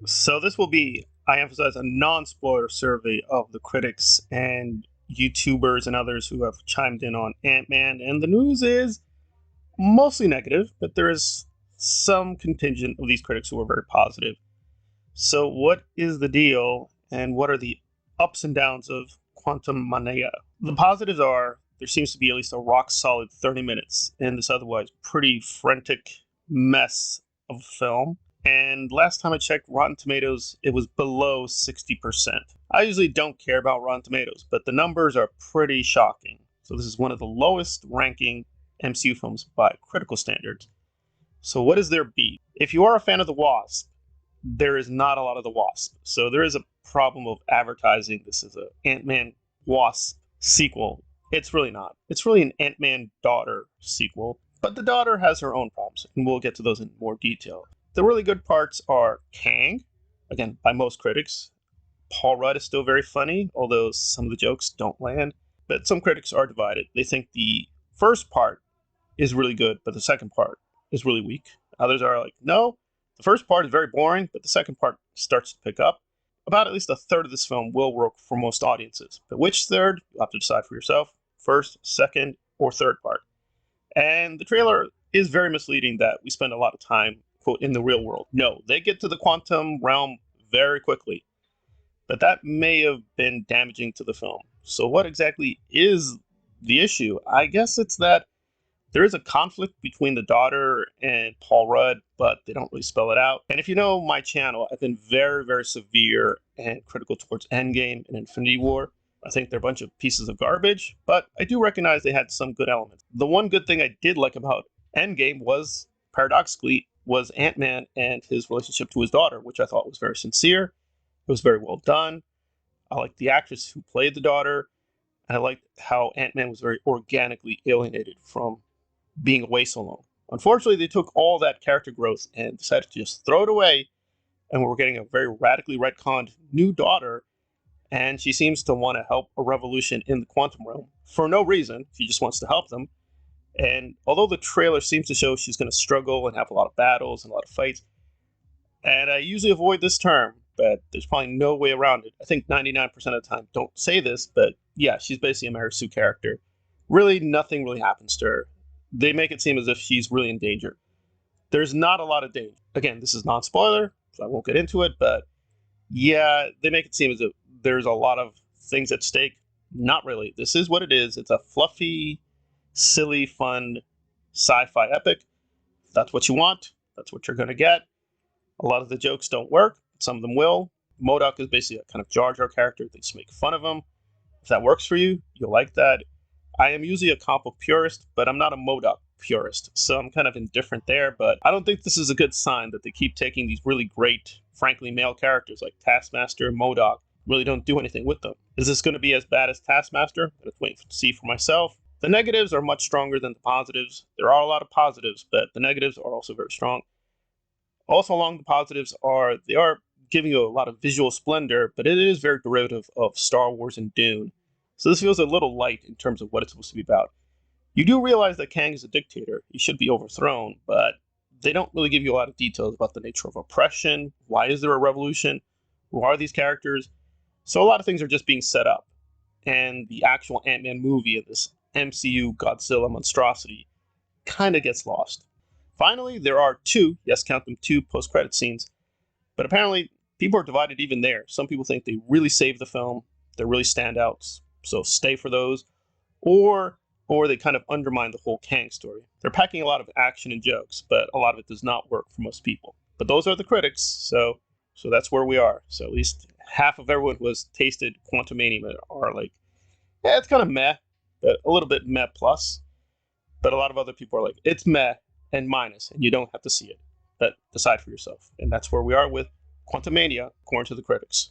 So this will be, I emphasize, a non-spoiler survey of the critics and YouTubers and others who have chimed in on Ant-Man. And the news is mostly negative, but there is some contingent of these critics who are very positive. So what is the deal, and what are the ups and downs of Quantumania? The positives are there seems to be at least a rock-solid 30 minutes in this otherwise pretty frantic mess of film. And last time I checked Rotten Tomatoes, it was below 60%. I usually don't care about Rotten Tomatoes, but the numbers are pretty shocking. So this is one of the lowest ranking MCU films by critical standards. So what is their beat? If you are a fan of the Wasp, there is not a lot of the Wasp. So there is a problem of advertising this is an Ant-Man Wasp sequel. It's really not. It's really an Ant-Man daughter sequel. But the daughter has her own problems, and we'll get to those in more detail. The really good parts are Kang, again, by most critics. Paul Rudd is still very funny, although some of the jokes don't land. But some critics are divided. They think the first part is really good, but the second part is really weak. Others are like, no, the first part is very boring, but the second part starts to pick up. About at least a third of this film will work for most audiences. But which third, you'll have to decide for yourself. First, second, or third part. And the trailer is very misleading that we spend a lot of time, quote, in the real world. No, they get to the quantum realm very quickly. But that may have been damaging to the film. So what exactly is the issue? I guess it's that there is a conflict between the daughter and Paul Rudd, but they don't really spell it out. And if you know my channel, I've been very, very severe and critical towards Endgame and Infinity War. I think they're a bunch of pieces of garbage, but I do recognize they had some good elements. The one good thing I did like about Endgame was, paradoxically, was Ant-Man and his relationship to his daughter, which I thought was very sincere. It was very well done. I liked the actress who played the daughter, and I liked how Ant-Man was very organically alienated from being away so long. Unfortunately, they took all that character growth and decided to just throw it away, and we're getting a very radically retconned new daughter, and she seems to want to help a revolution in the quantum realm for no reason. She just wants to help them. And although the trailer seems to show she's going to struggle and have a lot of battles and a lot of fights, and I usually avoid this term, but there's probably no way around it. I think 99% of the time don't say this, but yeah, she's basically a Mary Sue character. Really, nothing really happens to her. They make it seem as if she's really in danger. There's not a lot of danger. Again, this is non-spoiler, so I won't get into it, but yeah, they make it seem as if there's a lot of things at stake. Not really. This is what it is. It's a fluffy, silly, fun sci-fi epic. If that's what you want, that's what you're going to get. A lot of the jokes don't work. Some of them will. MODOK is basically a kind of Jar Jar character. They just make fun of him. If that works for you, you'll like that. I am usually a comic book purist, but I'm not a MODOK purist, so I'm kind of indifferent there. But I don't think this is a good sign that they keep taking these really great, frankly, male characters like Taskmaster and MODOK, really don't do anything with them. Is this going to be as bad as Taskmaster? I'm going to wait to see for myself. The negatives are much stronger than the positives. There are a lot of positives, but the negatives are also very strong. Also along the positives they are giving you a lot of visual splendor, but it is very derivative of Star Wars and Dune. So this feels a little light in terms of what it's supposed to be about. You do realize that Kang is a dictator. He should be overthrown, but they don't really give you a lot of details about the nature of oppression. Why is there a revolution? Who are these characters? So a lot of things are just being set up. And the actual Ant-Man movie of this MCU Godzilla monstrosity kind of gets lost. Finally, there are two, yes, count them, two post-credit scenes. But apparently, people are divided even there. Some people think they really saved the film. They're really standouts, so stay for those. Or they kind of undermine the whole Kang story. They're packing a lot of action and jokes, but a lot of it does not work for most people. But those are the critics, so that's where we are. So at least half of everyone who has tasted Quantumania are like, yeah, it's kind of meh, but a little bit meh plus. But a lot of other people are like, it's meh and minus, and you don't have to see it. But decide for yourself. And that's where we are with Quantumania, according to the critics.